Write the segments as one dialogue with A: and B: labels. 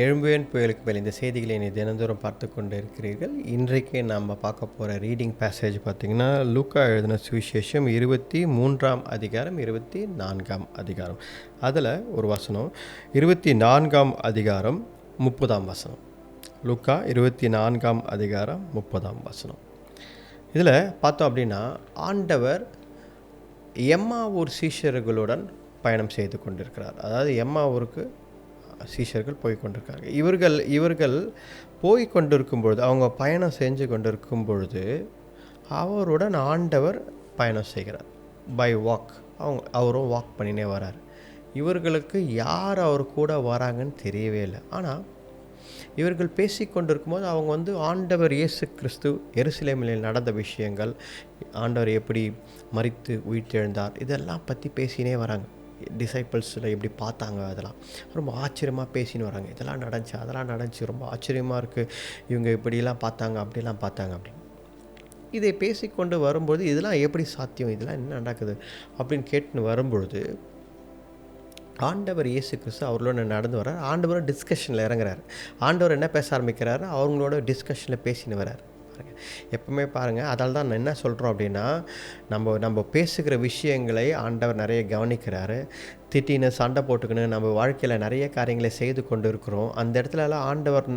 A: எழும்புவேன் புயலுக்கு மேல் இந்த செய்திகளை நீ தினந்தோறும் பார்த்து கொண்டு இருக்கிறீர்கள். இன்றைக்கு நாம் பார்க்க போகிற ரீடிங் பேசேஜ் பார்த்திங்கன்னா, லூக்கா எழுதின சுவிசேஷம் 23ஆம் அதிகாரம் 24ஆம் அதிகாரம். அதில் ஒரு வசனம் 24ஆம் அதிகாரம் 30ஆம் வசனம். லூக்கா 24ஆம் அதிகாரம் 30ஆம் வசனம். இதில் பார்த்தோம் அப்படின்னா, ஆண்டவர் எம்மாவூர் சீஷர்களுடன் பயணம் செய்து கொண்டிருக்கிறார். அதாவது எம்மாவூருக்கு சீஷர்கள் போய் கொண்டிருக்காங்க. இவர்கள் போய் கொண்டிருக்கும் பொழுது, அவங்க பயணம் செஞ்சு கொண்டிருக்கும் பொழுது அவருடன் ஆண்டவர் பயணம் செய்கிறார். By walk. அவரும் வாக் பண்ணினே வரார். இவர்களுக்கு யார் அவர் கூட வராங்கன்னு தெரியவே இல்லை. ஆனால் இவர்கள் பேசி கொண்டிருக்கும்போது அவங்க ஆண்டவர் இயேசு கிறிஸ்து எருசலேமில் நடந்த விஷயங்கள், ஆண்டவர் எப்படி மரித்து உயிர்த்தெழுந்தார், இதெல்லாம் பற்றி பேசினே வராங்க. டிசைபிள்ஸில் எப்படி பார்த்தாங்க, அதெல்லாம் ரொம்ப ஆச்சரியமாக பேசின்னு வராங்க. இதெல்லாம் நடந்துச்சு, அதெல்லாம் நடந்துச்சு, ரொம்ப ஆச்சரியமாக இருக்குது, இவங்க இப்படிலாம் பார்த்தாங்க, அப்படிலாம் பார்த்தாங்க அப்படின்னு. இதை பேசிக்கொண்டு வரும்பொழுது இதெல்லாம் எப்படி சாத்தியம், இதெல்லாம் என்ன நடக்குது அப்படின்னு கேட்டுன்னு வரும்பொழுது ஆண்டவர் இயேசு கிறிஸ்து அவர்களோட நடந்து வர்றார். ஆண்டவர் டிஸ்கஷனில் இறங்குறாரு. ஆண்டவர் என்ன பேச ஆரம்பிக்கிறாரு, அவங்களோட டிஸ்கஷனில் பேசின்னு வர்றார். எப்பவுமே பாருங்கள், அதால் தான் நான் என்ன சொல்கிறோம் அப்படின்னா, நம்ம பேசுகிற விஷயங்களை ஆண்டவர் நிறைய கவனிக்கிறாரு. திட்டின்னு சண்டை போட்டுக்கின்னு நம்ம வாழ்க்கையில் நிறைய காரியங்களை செய்து கொண்டு இருக்கிறோம். அந்த இடத்துலலாம் ஆண்டவர்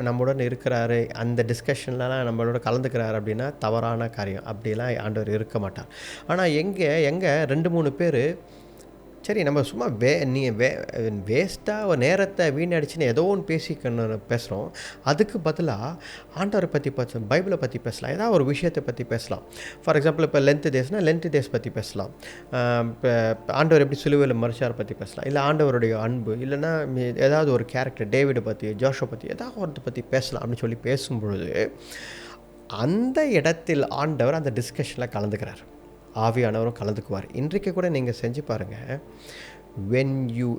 A: நம்முடன் இருக்கிறாரு, அந்த டிஸ்கஷன்லலாம் நம்மளோட கலந்துக்கிறாரு அப்படின்னா தவறான காரியம். அப்படிலாம் ஆண்டவர் இருக்க மாட்டார். ஆனால் எங்கே 2-3 பேர் சரி நம்ம சும்மா வேஸ்ட்டாக ஒரு நேரத்தை வீணடிச்சுன்னு ஏதோ ஒன்று பேசுகிறோம். அதுக்கு பதிலாக ஆண்டவரை பற்றி பேசலாம், பைபிளை பற்றி பேசலாம், ஏதாவது ஒரு விஷயத்தை பற்றி பேசலாம். ஃபார் எக்ஸாம்பிள் இப்போ லென்த் டேஸ் பற்றி பேசலாம். இப்போ ஆண்டவர் எப்படி சிலுவையில் மரிச்சார் பற்றி பேசலாம். இல்லை ஆண்டவருடைய அன்பு, இல்லைன்னா ஏதாவது ஒரு கேரக்டர் டேவிடை பற்றி, ஜோஷுவா பற்றி ஏதாவது ஒருத்தை பற்றி பேசலாம் அப்படின்னு சொல்லி பேசும்பொழுது அந்த இடத்தில் ஆண்டவர் அந்த டிஸ்கஷனில் கலந்துக்கிறார். ஆவியானவரும் கலந்துக்குவார். இன்றைக்கு கூட நீங்கள் செஞ்சு பாருங்கள். When you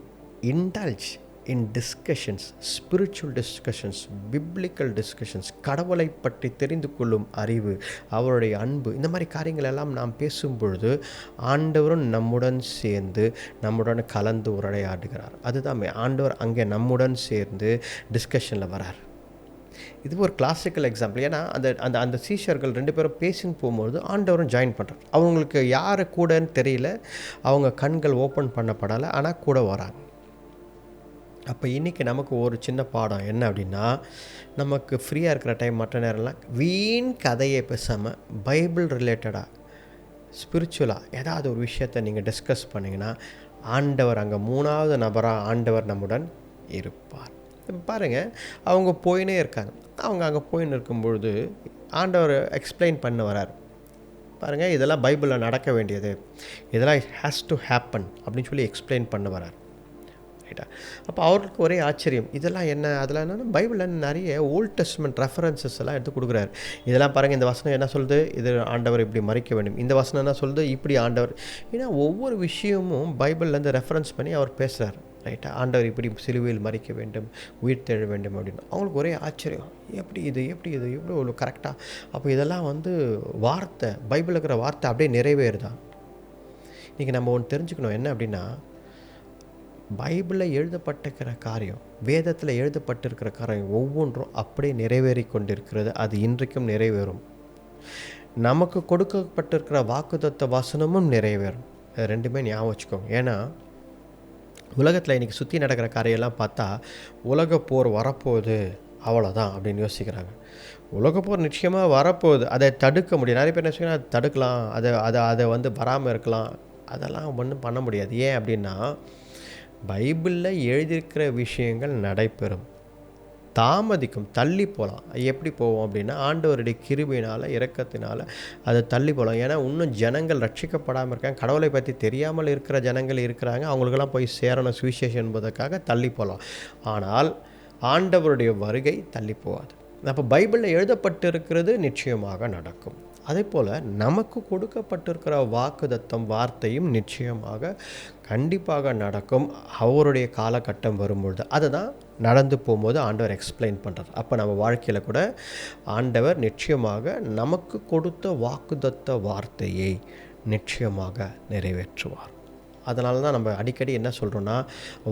A: indulge in discussions, spiritual discussions, biblical discussions, கடவுளை பற்றி தெரிந்து கொள்ளும் அறிவு, அவருடைய அன்பு, இந்த மாதிரி காரியங்கள் எல்லாம் நாம் பேசும் பொழுது ஆண்டவரும் நம்முடன் சேர்ந்து நம்முடன் கலந்து உரையாடுகிறார். அதுதான் ஆண்டவர் அங்கே நம்முடன் சேர்ந்து டிஸ்கஷனில் வரார். இது ஒரு கிளாசிக்கல் எக்ஸாம்பிள். ஏன்னா அந்த சீஷர்கள் 2 பேரும் பேசின்னு போகும்போது ஆண்டவரும் ஜாயின் பண்ணுறார். அவங்களுக்கு யார் கூடன்னு தெரியல, அவங்க கண்கள் ஓப்பன் பண்ணப்படலை, ஆனால் கூட வராங்க. அப்போ இன்றைக்கி நமக்கு ஒரு சின்ன பாடம் என்ன அப்படின்னா, நமக்கு ஃப்ரீயாக இருக்கிற டைம் மற்ற நேரம்லாம் வீண் கதையை பேசாமல் பைபிள் ரிலேட்டடாக ஸ்பிரிச்சுவலாக ஏதாவது ஒரு விஷயத்தை நீங்கள் டிஸ்கஸ் பண்ணிங்கன்னா ஆண்டவர் அங்கே 3வது நபராக ஆண்டவர் நம்முடன் இருப்பார். இப்போ பாருங்கள், அவங்க போயினே இருக்காங்க. அவங்க அங்கே போயின்னு இருக்கும்பொழுது ஆண்டவர் எக்ஸ்பிளைன் பண்ண வரார். பாருங்கள், இதெல்லாம் பைபிளில் நடக்க வேண்டியது, இதெல்லாம் ஹேஸ் டு ஹேப்பன் அப்படின்னு சொல்லி எக்ஸ்பிளைன் பண்ண வரார். ரைட்டா? அப்போ அவருக்கு ஒரே ஆச்சரியம், இதெல்லாம் என்ன, அதெல்லாம் என்னென்னா பைபிளில் நிறைய ஓல்ட் டெஸ்ட்மெண்ட் ரெஃபரன்சஸ் எல்லாம் எடுத்து கொடுக்குறாரு. இதெல்லாம் பாருங்கள், இந்த வசனம் என்ன சொல்லுது, இது ஆண்டவர் இப்படி மறிக்க வேண்டும், இந்த வசனம் என்ன சொல்லுது, இப்படி ஆண்டவர். ஏன்னா ஒவ்வொரு விஷயமும் பைபிள்லேருந்து ரெஃபரன்ஸ் பண்ணி அவர் பேசுகிறார். ரைட்டா? ஆண்டவர் இப்படி சிலுவையில் மறிக்க வேண்டும், உயிர் தெழ வேண்டும் அப்படின்னு. அவங்களுக்கு ஒரே ஆச்சரியம், எப்படி இது எவ்வளோ இவ்வளோ கரெக்டாக. அப்போ இதெல்லாம் வார்த்தை, பைபிளில் இருக்கிற வார்த்தை அப்படியே நிறைவேறுதான். இன்றைக்கி நம்ம ஒன்று தெரிஞ்சுக்கணும், என்ன அப்படின்னா, பைபிளில் எழுதப்பட்டிருக்கிற காரியம், வேதத்தில் எழுதப்பட்டிருக்கிற காரியம் ஒவ்வொன்றும் அப்படியே நிறைவேறி கொண்டிருக்கிறது. அது இன்றைக்கும் நிறைவேறும். நமக்கு கொடுக்கப்பட்டிருக்கிற வாக்குத்தத்த வசனமும் நிறைவேறும். அது 2மே ஞாபகம் வச்சுக்கோங்க. ஏன்னா உலகத்தில் இன்றைக்கி சுற்றி நடக்கிற காரியெல்லாம் பார்த்தா உலகப்போர் வரப்போகுது அவ்வளோதான் அப்படின்னு யோசிக்கிறாங்க. உலகப்போர் நிச்சயமாக வரப்போகுது, அதை தடுக்க முடியும். நிறைய பேர் நினச்சிங்கன்னா அதை தடுக்கலாம், அதை வராமல் இருக்கலாம். அதெல்லாம் ஒன்றும் பண்ண முடியாது. ஏன் அப்படின்னா பைபிளில் எழுதியிருக்கிற விஷயங்கள் நடைபெறும், தாமதிக்கும், தள்ளி போகலாம். எப்படி போவோம் அப்படின்னா ஆண்டவருடைய கிருபையினால், இரக்கத்தினால் அதை தள்ளி போகலாம். ஏன்னா இன்னும் ஜனங்கள் ரட்சிக்கப்படாமல் இருக்காங்க, கடவுளை பற்றி தெரியாமல் இருக்கிற ஜனங்கள் இருக்கிறாங்க. அவங்களுக்கெல்லாம் போய் சேரணும் சுவிசேஷம் என்பதற்காக தள்ளி போகலாம். ஆனால் ஆண்டவருடைய வருகை தள்ளி போகாது. அப்போ பைபிளில் எழுதப்பட்டிருக்கிறது நிச்சயமாக நடக்கும். அதே போல் நமக்கு கொடுக்கப்பட்டிருக்கிற வாக்குத்தத்தம், வார்த்தையும் நிச்சயமாக கண்டிப்பாக நடக்கும். அவருடைய காலகட்டம் வரும்பொழுது அதை தான் நடந்து போகும்போது ஆண்டவர் எக்ஸ்பிளைன் பண்ணுறார். அப்போ நம்ம வாழ்க்கையில் கூட ஆண்டவர் நிச்சயமாக நமக்கு கொடுத்த வாக்குத்தத்த வார்த்தையை நிச்சயமாக நிறைவேற்றுவார். அதனால தான் நம்ம அடிக்கடி என்ன சொல்கிறோன்னா,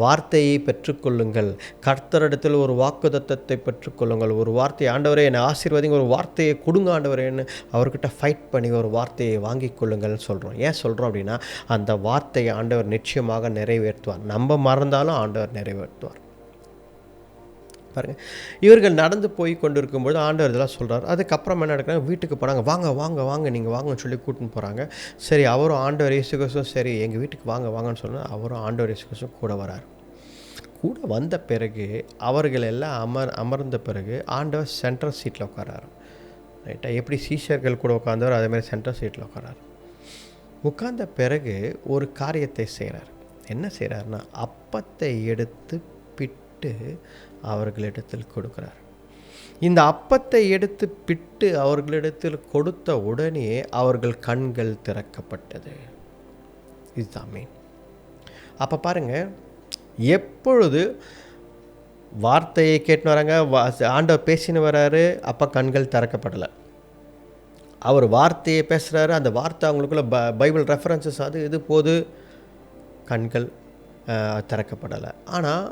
A: வார்த்தையை பெற்றுக்கொள்ளுங்கள், கர்த்தரிடத்தில் ஒரு வாக்குத்தத்தத்தை பெற்றுக்கொள்ளுங்கள். ஒரு வார்த்தை, ஆண்டவரே என்னை ஆசீர்வதிங்க, ஒரு வார்த்தையை கொடுங்க ஆண்டவரேன்னு அவர்கிட்ட ஃபைட் பண்ணி ஒரு வார்த்தையை வாங்கி கொள்ளுங்கள்னு சொல்கிறோம். ஏன் சொல்கிறோம் அப்படின்னா, அந்த வார்த்தையை ஆண்டவர் நிச்சயமாக நிறைவேற்றுவார். நம்ம மறந்தாலும் ஆண்டவர் நிறைவேற்றுவார். பாருங்கள், இவர்கள் நடந்து போய் கொண்டு இருக்கும்போது ஆண்டவர் இதெல்லாம் சொல்கிறார். அதுக்கப்புறம் என்ன நடக்கிறாங்க, வீட்டுக்கு போகிறாங்க. வாங்க வாங்க வாங்க நீங்கள் வாங்கன்னு சொல்லி கூட்டின்னு போகிறாங்க. சரி, அவரும் ஆண்டவர் இயேசு கிறிஸ்துவும் சரி எங்கள் வீட்டுக்கு வாங்க வாங்கன்னு சொன்னால் அவரும் ஆண்டவர் இயேசு கிறிஸ்துவும் கூட வரார். கூட வந்த பிறகு அவர்கள் எல்லாம் அமர்ந்த பிறகு ஆண்டவர் சென்ட்ரல் சீட்டில் உட்காராரு. ரைட்டா? எப்படி சீஷர்கள் கூட உட்காந்தவர் அதேமாதிரி சென்ட்ரல் சீட்டில் உட்காராரு. உட்கார்ந்த பிறகு ஒரு காரியத்தை செய்கிறார். என்ன செய்கிறாருன்னா, அப்பத்தை எடுத்து பிட்டு அவர்களிடத்தில் கொடுக்கிறார். இந்த அப்பத்தை எடுத்து பிட்டு அவர்களிடத்தில் கொடுத்த உடனே அவர்கள் கண்கள் திறக்கப்பட்டது. இதுதான் மீன். அப்போ பாருங்கள், எப்பொழுது வார்த்தையை கேட்டுன்னு வராங்க, ஆண்டவர் பேசின்னு வராரு, அப்போ கண்கள் திறக்கப்படலை. அவர் வார்த்தையை பேசுகிறாரு, அந்த வார்த்தை அவங்களுக்குள்ள பைபிள் ரெஃபரன்சஸ் அது இது போது, கண்கள் திறக்கப்படலை. ஆனால்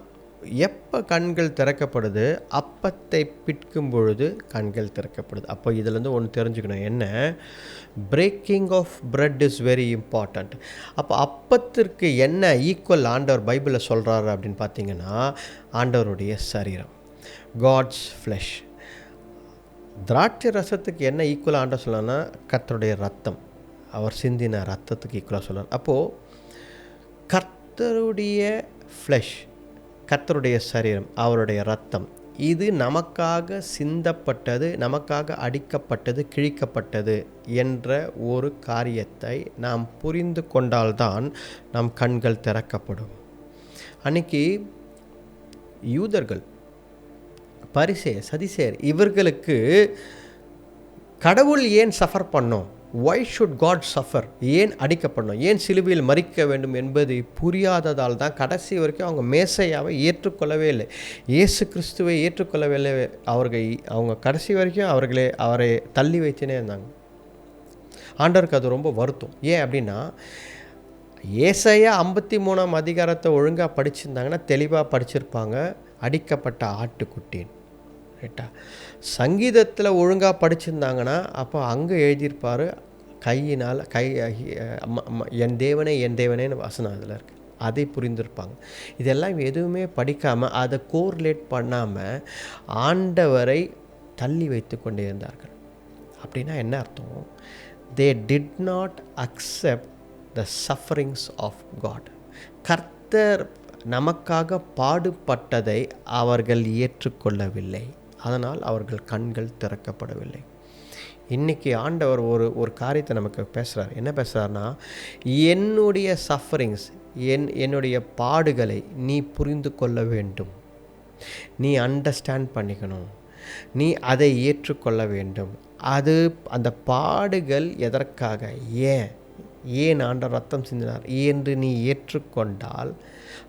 A: எப்போ கண்கள் திறக்கப்படுது, அப்பத்தை பிட்கும் பொழுது கண்கள் திறக்கப்படுது. அப்போ இதிலேருந்து ஒன்று தெரிஞ்சுக்கணும், என்ன, breaking of bread is very important. அப்போ அப்பத்திற்கு என்ன ஈக்குவல் ஆண்டவர் பைபிளில் சொல்கிறாரு அப்படின்னு பார்த்தீங்கன்னா, ஆண்டவருடைய சரீரம், காட்ஸ் ஃப்ளெஷ். திராட்சை ரசத்துக்கு என்ன ஈக்குவலாக ஆண்டவர் சொல்லலாம்னா, கர்த்தருடைய ரத்தம், அவர் சிந்தின ரத்தத்துக்கு ஈக்குவலாக சொல்கிறார். அப்போது கர்த்தருடைய ஃப்ளெஷ், கர்த்தருடைய சரீரம், அவருடைய ரத்தம், இது நமக்காக சிந்தப்பட்டது, நமக்காக அடிக்கப்பட்டது, கிழிக்கப்பட்டது என்ற ஒரு காரியத்தை நாம் புரிந்து கொண்டால்தான் நம் கண்கள் திறக்கப்படும். அன்னைக்கு யூதர்கள், பரிசேயர், சதிசேயர், இவர்களுக்கு கடவுள் ஏன் சஃபர் பண்ணோம், ஒய் ஷுட் காட் சஃபர், ஏன் அடிக்கப்படணும், ஏன் சிலுவையில் மரிக்க வேண்டும் என்பது புரியாததால் தான் கடைசி வரைக்கும் அவங்க மேசையாவை ஏற்றுக்கொள்ளவே இல்லை, இயேசு கிறிஸ்துவை ஏற்றுக்கொள்ளவே இல்லை. அவங்க கடைசி வரைக்கும் அவரை தள்ளி வச்சுனே இருந்தாங்க. ஆண்டவருக்கு அது ரொம்ப வருத்தம். ஏன் அப்படின்னா, ஏசாயா 53ஆம் அதிகாரத்தை ஒழுங்காக படிச்சிருந்தாங்கன்னா தெளிவாக படிச்சிருப்பாங்க, அடிக்கப்பட்ட ஆட்டுக்குட்டின். ரைட்டா? சங்கீதத்தில் ஒழுங்காக படிச்சிருந்தாங்கன்னா அப்போ அங்கே எழுதியிருப்பார், கையினால் என் தேவனே என் தேவனேன்னு வசனம் அதில் இருக்குது, அதை புரிந்திருப்பாங்க. இதெல்லாம் எதுவுமே படிக்காமல், அதை கோரிலேட் பண்ணாமல் ஆண்டவரை தள்ளி வைத்து கொண்டே இருந்தார்கள். அப்படின்னா என்ன அர்த்தம், they did not accept the sufferings of God. கர்த்தர் நமக்காக பாடுபட்டதை அவர்கள் ஏற்றுக்கொள்ளவில்லை, அதனால் அவர்கள் கண்கள் திறக்கப்படவில்லை. இன்றைக்கி ஆண்டவர் ஒரு காரியத்தை நமக்கு பேசுகிறார். என்ன பேசுகிறார்னா, என்னுடைய சஃபரிங்ஸ், என்னுடைய பாடுகளை நீ புரிந்து கொள்ள வேண்டும், நீ அண்டர்ஸ்டாண்ட் பண்ணிக்கணும், நீ அதை ஏற்றுக்கொள்ள வேண்டும். அந்த பாடுகள் எதற்காக, ஏன் ஆண்டவர் ரத்தம் சிந்தினார் என்று நீ ஏற்றுக்கொண்டால்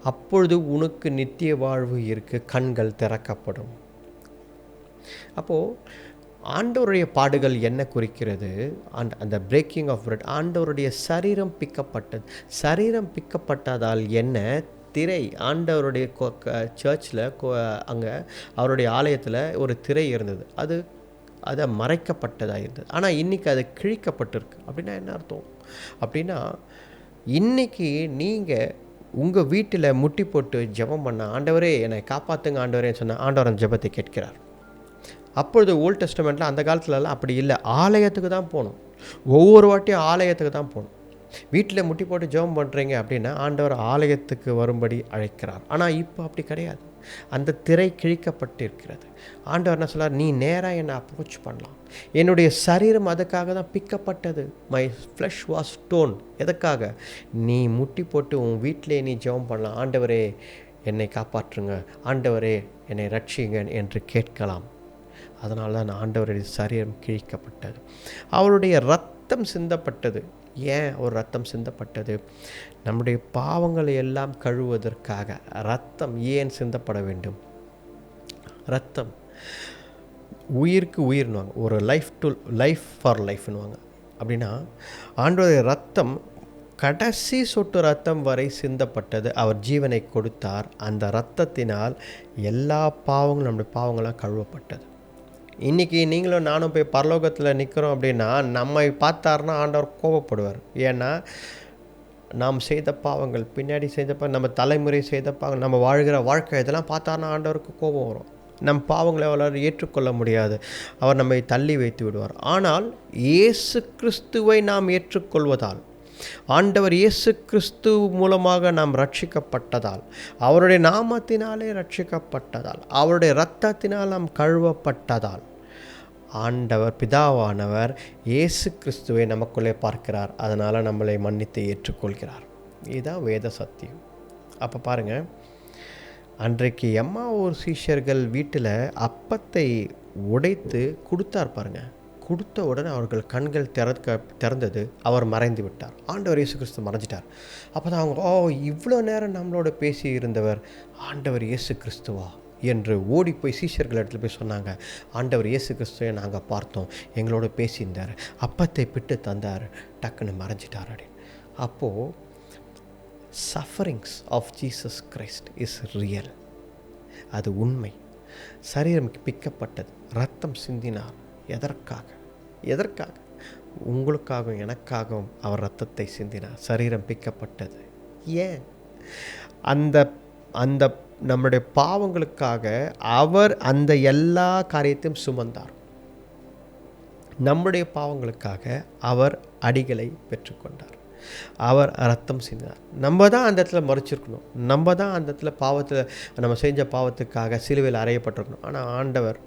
A: அப்பொழுது உனக்கு நித்திய வாழ்வு இருக்குது, கண்கள் திறக்கப்படும். அப்போது ஆண்டவருடைய பாடுகள் என்ன குறிக்கிறது, அந்த பிரேக்கிங் ஆஃப் பிரெட், ஆண்டவருடைய சரீரம் பிக்கப்பட்டது. சரீரம் பிக்கப்பட்டதால் என்ன, திரை, ஆண்டவருடைய சர்ச்சில் அங்கே அவருடைய ஆலயத்தில் ஒரு திரை இருந்தது, அதை மறைக்கப்பட்டதாக இருந்தது. ஆனால் இன்றைக்கி அது கிழிக்கப்பட்டிருக்கு. அப்படின்னா என்ன அர்த்தம் அப்படின்னா, இன்றைக்கி நீங்கள் உங்கள் வீட்டில் முட்டி போட்டு ஜெபம் பண்ண, ஆண்டவரே என்னை காப்பாற்றுங்க ஆண்டவரேன்னு சொன்னால் ஆண்டவர் அந்த ஜெபத்தை கேட்கிறார். அப்பொழுது ஓல்ட் டெஸ்டமெண்ட்டில் அந்த காலத்துலலாம் அப்படி இல்லை, ஆலயத்துக்கு தான் போகணும், ஒவ்வொரு வாட்டியும் ஆலயத்துக்கு தான் போகணும். வீட்டில் முட்டி போட்டு ஜெபம் பண்ணுறீங்க அப்படின்னா ஆண்டவர் ஆலயத்துக்கு வரும்படி அழைக்கிறார். ஆனால் இப்போ அப்படி கிடையாது, அந்த திரை கிழிக்கப்பட்டு இருக்கிறது. ஆண்டவர் என்ன சொல்கிறார், நீ நேராக என்னை அப்ரோச் பண்ணலாம், என்னுடைய சரீரம் அதுக்காக தான் பிக்கப்பட்டது, மை ஃப்ளஷ் வாஸ் ஸ்டோன். எதுக்காக, நீ முட்டி போட்டு உன் வீட்டிலே நீ ஜெபம் பண்ணலாம், ஆண்டவரே என்னை காப்பாற்றுங்க, ஆண்டவரே என்னை ரட்சிங்க என்று கேட்கலாம். அதனால தான் ஆண்டவருடைய சரீரம் கிழிக்கப்பட்டது, அவருடைய ரத்தம் சிந்தப்பட்டது. ஏன் ஒரு ரத்தம் சிந்தப்பட்டது, நம்முடைய பாவங்களை எல்லாம் கழுவுவதற்காக ரத்தம் ஏன் சிந்தப்பட வேண்டும். ரத்தம் உயிருக்கு உயிர்னுவாங்க, ஒரு லைஃப் டு லைஃப் ஃபார் லைஃப்னுவாங்க. அப்படின்னா ஆண்டவருடைய ரத்தம் கடைசி சொட்டு ரத்தம் வரை சிந்தப்பட்டது. அவர் ஜீவனை கொடுத்தார். அந்த இரத்தத்தினால் எல்லா பாவங்களும், நம்முடைய பாவங்களாம் கழுவப்பட்டது. இன்றைக்கி நீங்களும் நானும் போய் பரலோகத்தில் நிற்கிறோம் அப்படின்னா, நம்மை பார்த்தாருன்னா ஆண்டவர் கோபப்படுவார். ஏன்னா நாம் செய்த பாவங்கள், பின்னாடி செய்த நம்ம தலைமுறை செய்த பாவங்கள், நம்ம வாழ்கிற வாழ்க்கை, இதெல்லாம் பார்த்தாருன்னா ஆண்டவருக்கு கோபம் வரும். நம் பாவங்களை அவரால் ஏற்றுக்கொள்ள முடியாது. அவர் நம்மை தள்ளி வைத்து விடுவார். ஆனால் இயேசு கிறிஸ்துவை நாம் ஏற்றுக்கொள்வதால், ஆண்டவர் இயேசு கிறிஸ்து மூலமாக நாம் ரட்சிக்கப்பட்டதால், அவருடைய நாமத்தினாலே ரட்சிக்கப்பட்டதால், அவருடைய இரத்தத்தினால் நாம் கழுவப்பட்டதால், ஆண்டவர் பிதாவானவர் இயேசு கிறிஸ்துவை நமக்குள்ளே பார்க்கிறார். அதனால் நம்மளை மன்னித்து ஏற்றுக்கொள்கிறார். இதுதான் வேத சத்தியம். அப்போ பாருங்கள், அன்றைக்கு எம்மாவூர் சீஷர்கள் வீட்டில் அப்பத்தை உடைத்து கொடுத்தார் பாருங்கள். கொடுத்த உடனே அவர்கள் கண்கள் திறந்தது. அவர் மறைந்து விட்டார். ஆண்டவர் இயேசு கிறிஸ்து மறைஞ்சிட்டார். அப்போ தான் அவங்க, இவ்வளோ நேரம் நம்மளோட பேசி இருந்தவர் ஆண்டவர் இயேசு கிறிஸ்துவா என்று ஓடி போய் சீஷர்கள் இடத்துல போய் சொன்னாங்க. ஆண்டவர் இயேசு கிறிஸ்துவை நாங்கள் பார்த்தோம், எங்களோட பேசியிருந்தார், அப்பத்தை பிட்டு தந்தார், டக்குன்னு மறைஞ்சிட்டார் அப்படின்னு. அப்போது sufferings of Jesus Christ is real. அது உண்மை. சரீரம் பிக்கப்பட்டது, ரத்தம் சிந்தினார். எதற்காக? உங்களுக்காகவும் எனக்காகவும் அவர் ரத்தத்தை சிந்தினார். சரீரம் பிக்கப்பட்டது. ஏன்? அந்த நம்முடைய பாவங்களுக்காக அவர் அந்த எல்லா காரியத்தையும் சுமந்தார். நம்முடைய பாவங்களுக்காக அவர் அடிகளை பெற்றுக்கொண்டார். அவர் ரத்தம் சிந்தினார். நம்ம தான் அந்த இடத்துல மறைச்சிருக்கணும். நம்ம தான் அந்த இடத்துல பாவத்தில், நம்ம செஞ்ச பாவத்துக்காக சிலுவையில் அறையப்பட்டிருக்கணும். ஆனால் ஆண்டவர்,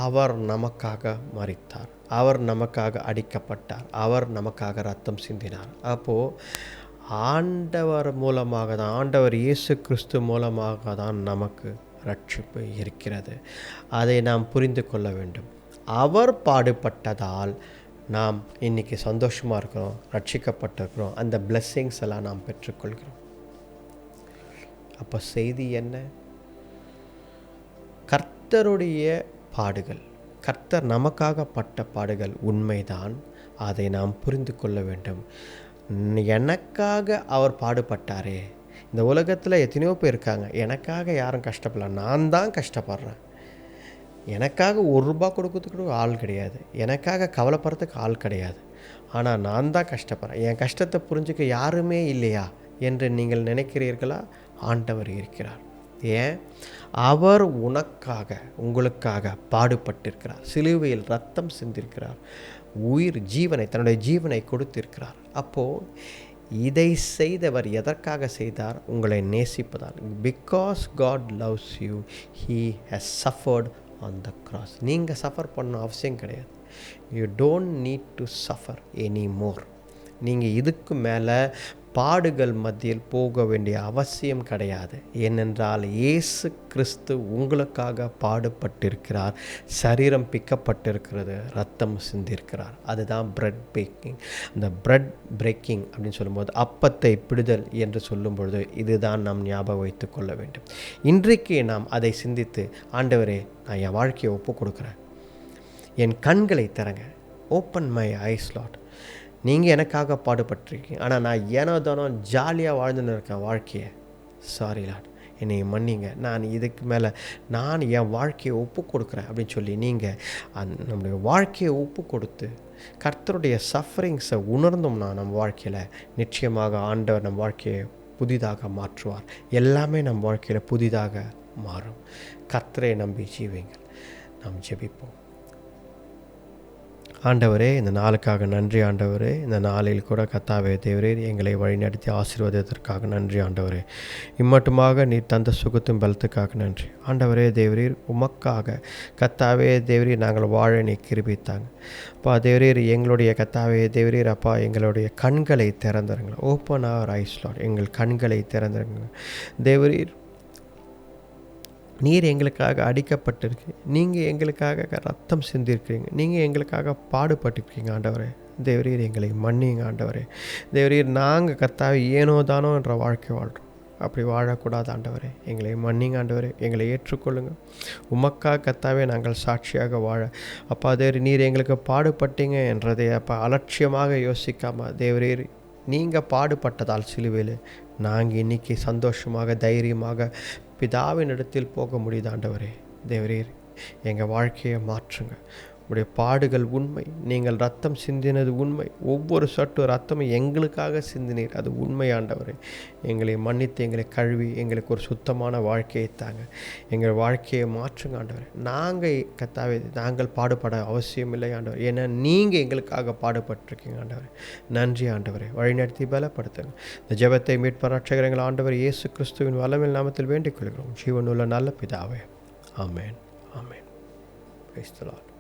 A: அவர் நமக்காக மரித்தார், அவர் நமக்காக அடிக்கப்பட்டார், அவர் நமக்காக ரத்தம் சிந்தினார். அப்போது ஆண்டவர் மூலமாக தான், ஆண்டவர் இயேசு கிறிஸ்து மூலமாக தான் நமக்கு ரட்சிப்பு இருக்கிறது. அதை நாம் புரிந்து கொள்ள வேண்டும். அவர் பாடுபட்டதால் நாம் இன்றைக்கி சந்தோஷமாக இருக்கிறோம், ரட்சிக்கப்பட்டிருக்கிறோம். அந்த பிளெஸ்ஸிங்ஸ் எல்லாம் நாம் பெற்றுக்கொள்கிறோம். அப்போ செய்தி என்ன? கர்த்தருடைய பாடுகள், கர்த்தர் நமக்காக பட்ட பாடுகள் உண்மைதான். அதை நாம் புரிந்து கொள்ள வேண்டும். எனக்காக அவர் பாடுபட்டாரே. இந்த உலகத்தில் எத்தனையோ பேர் இருக்காங்க, எனக்காக யாரும் கஷ்டப்படல, நான் தான் கஷ்டப்படுறேன். எனக்காக ₹1 கொடுக்கறதுக்கு ஆள் கிடையாது, எனக்காக கவலைப்படுறதுக்கு ஆள் கிடையாது. ஆனால் நான் தான் கஷ்டப்படுறேன். என் கஷ்டத்தை புரிஞ்சுக்க யாருமே இல்லையா என்று நீங்கள் நினைக்கிறீர்களா? ஆண்டவர் இருக்கிறார். ஏன்? அவர் உனக்காக, உங்களுக்காக பாடுபட்டிருக்கிறார். சிலுவையில் ரத்தம் சிந்திருக்கிறார். ஜீவனை, தன்னுடைய ஜீவனை கொடுத்திருக்கிறார். அப்போது இதை செய்தவர் எதற்காக செய்தார்? உங்களை நேசிப்பதால். Because God loves you, he has suffered on the cross. நீங்கள் சஃபர் பண்ண அவசியம் கிடையாது. You don't need to suffer anymore. நீங்கள் இதுக்கு மேலே பாடுகள் மத்தியில் போக வேண்டிய அவசியம் கிடையாது. ஏனென்றால் இயேசு கிறிஸ்து உங்களுக்காக பாடுபட்டிருக்கிறார், சரீரம் பிக்கப்பட்டிருக்கிறது, ரத்தம் சிந்திருக்கிறார். அதுதான் பிரெட் பிரேக்கிங். இந்த பிரெட் பிரேக்கிங் அப்படின்னு சொல்லும்போது, அப்பத்தை பிடுதல் என்று சொல்லும் பொழுது இதுதான் நாம் ஞாபகம் வைத்து கொள்ள வேண்டும். இன்றைக்கு நாம் அதை சிந்தித்து, ஆண்டவரே, நான் என் வாழ்க்கையை ஒப்பு கொடுக்குறேன், என் கண்களை தரங்க, ஓப்பன் மை ஐஸ் லார்ட். நீங்கள் எனக்காக பாடுபட்டிருக்கீங்க, ஆனால் நான் ஏனோ தானோ ஜாலியாக வாழ்ந்துன்னு இருக்கேன் வாழ்க்கையை. சாரி லார்ட், என்னை மன்னிங்க. நான் இதுக்கு மேலே நான் என் வாழ்க்கையை ஒப்பு கொடுக்குறேன் அப்படின்னு சொல்லி நீங்கள் நம்முடைய வாழ்க்கையை ஒப்பு கொடுத்து கர்த்தருடைய சஃபரிங்ஸை உணர்ந்தோம்னா நம்ம வாழ்க்கையில் நிச்சயமாக ஆண்டவர் நம் வாழ்க்கையை புதிதாக மாற்றுவார். எல்லாமே நம் வாழ்க்கையில் புதிதாக மாறும். கர்த்தரை நம்பி ஜீவிங்கள். நாம் ஜெபிப்போம். ஆண்டவரே, இந்த நாளுக்காக நன்றி ஆண்டவரே. இந்த நாளில் கூட கர்த்தாவே தேவரே, எங்களை வழிநடத்தி ஆசீர்வாதத்திற்காக நன்றி ஆண்டவரே. இம்மட்டுமாக நீர் தந்த சுகத்தும் பலத்துக்காக நன்றி ஆண்டவரே. தேவரீர், உமக்காக கர்த்தாவே தேவரீர் நாங்கள் வாழ நீ கிருபித்தாங்க. அப்பா தேவரீர், எங்களுடைய கர்த்தாவே தேவரீர், அப்பா எங்களுடைய கண்களை திறந்துருங்க. Open our eyes Lord. எங்கள் கண்களை திறந்துருங்க தேவரீர். நீர் எங்களுக்காக அடிக்கப்பட்டிருக்கு, நீங்கள் எங்களுக்காக ரத்தம் சிந்திருக்கிறீங்க, நீங்கள் எங்களுக்காக பாடுபட்டிருக்கீங்க ஆண்டவரே. தேவரீர், எங்களை மன்னிங்க ஆண்டவரே. தேவரீர், நாங்கள் கர்த்தாவே ஏனோ தானோ என்ற வாழ்க்கை வாழ்கிறோம். அப்படி வாழக்கூடாது ஆண்டவரே. எங்களை மன்னிங்க ஆண்டவரே. எங்களை ஏற்றுக்கொள்ளுங்கள். உமக்காக கர்த்தாவே நாங்கள் சாட்சியாக வாழ அப்பா தேவரீர், நீர் எங்களுக்கு பாடுபட்டீங்க என்றதை அப்பா அலட்சியமாக யோசிக்காமல் தேவரீர் நீங்கள் பாடுபட்டதால் சிலுவையில் நாங்கள் இன்றைக்கி சந்தோஷமாக தைரியமாக பிதாவின் இடத்தில் போக முடியுது. ஆண்டவரே தேவரீர், எங்கள் வாழ்க்கையை மாற்றுங்க. உடைய பாடுகள் உண்மை, நீங்கள் ரத்தம் சிந்தினது உண்மை, ஒவ்வொரு சொட்டு ரத்தமும் எங்களுக்காக சிந்தினீர், அது உண்மை. ஆண்டவரே எங்களை மன்னித்து எங்களை கழுவி எங்களுக்கு ஒரு சுத்தமான வாழ்க்கையை தாங்க. எங்கள் வாழ்க்கையை மாற்றுங்க ஆண்டவரே. நாங்கள் பாடுபட அவசியமில்லை ஆண்டவர், ஏன்னா நீங்கள் எங்களுக்காக பாடுபட்டிருக்கீங்க ஆண்டவரே. நன்றி ஆண்டவரே. வழிநடத்தி பலப்படுத்துங்க. இந்த ஜெபத்தை மீட்பர் ரட்சகர் எங்கள் ஆண்டவர் இயேசு கிறிஸ்துவின் வல்லமையில் நாமத்தில் வேண்டிக் கொள்கிறோம், ஜீவனுள்ள நல்ல பிதாவே. ஆமென். ஆமென். Praise the Lord.